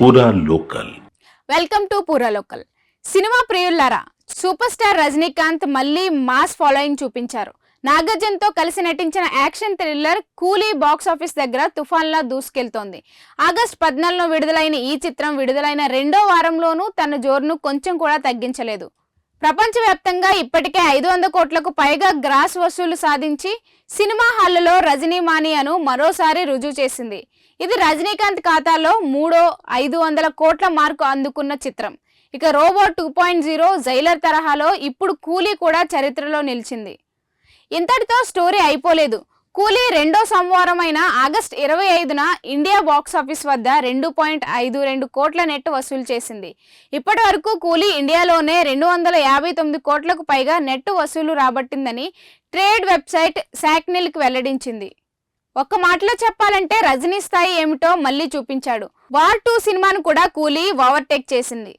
పూరా local. Welcome to పూరా local. Cinema ప్రియులారా, సూపర్ స్టార్ రజనీకాంత్ మళ్ళీ మాస్ ఫాలోయింగ్ చూపించారు. నాగార్జునతో కలిసి నటించిన యాక్షన్ థ్రిల్లర్ కూలీ బాక్స్ ఆఫీస్ దగ్గర తుఫాన్లా దూసుకెళ్తోంది. ఆగస్టు 14 విడుదలైన ఈ చిత్రం విడుదలైన రెండో వారంలోనూ తన జోరును కొంచెం కూడా తగ్గించలేదు. ప్రపంచవ్యాప్తంగా ఇప్పటికే 500 కోట్లకు పైగా గ్రాస్ వసూలు సాధించి సినిమా హాళ్లలో రజనీ మానియాను మరోసారి రుజువు చేసింది. ఇది రజనీకాంత్ ఖాతాలో మూడో 500 కోట్ల మార్కు అందుకున్న చిత్రం. ఇక రోబో 2.0 జైలర్ తరహాలో ఇప్పుడు కూలీ కూడా చరిత్రలో నిలిచింది. ఇంతటితో స్టోరీ అయిపోలేదు. కూలీ రెండో సోమవారమైన ఆగస్టు 25న ఇండియా బాక్స్ ఆఫీస్ వద్ద 2.52 కోట్ల నెట్ వసూలు చేసింది. ఇప్పటి వరకు కూలీ ఇండియాలోనే 259 కోట్లకు పైగా నెట్ వసూలు రాబట్టిందని ట్రేడ్ వెబ్సైట్ శాక్నిల్కి వెల్లడించింది. ఒక్క మాటలో చెప్పాలంటే రజనీ స్థాయి ఏమిటో మళ్ళీ చూపించాడు. వార్ 2 సినిమాను కూడా కూలీ ఓవర్టేక్ చేసింది.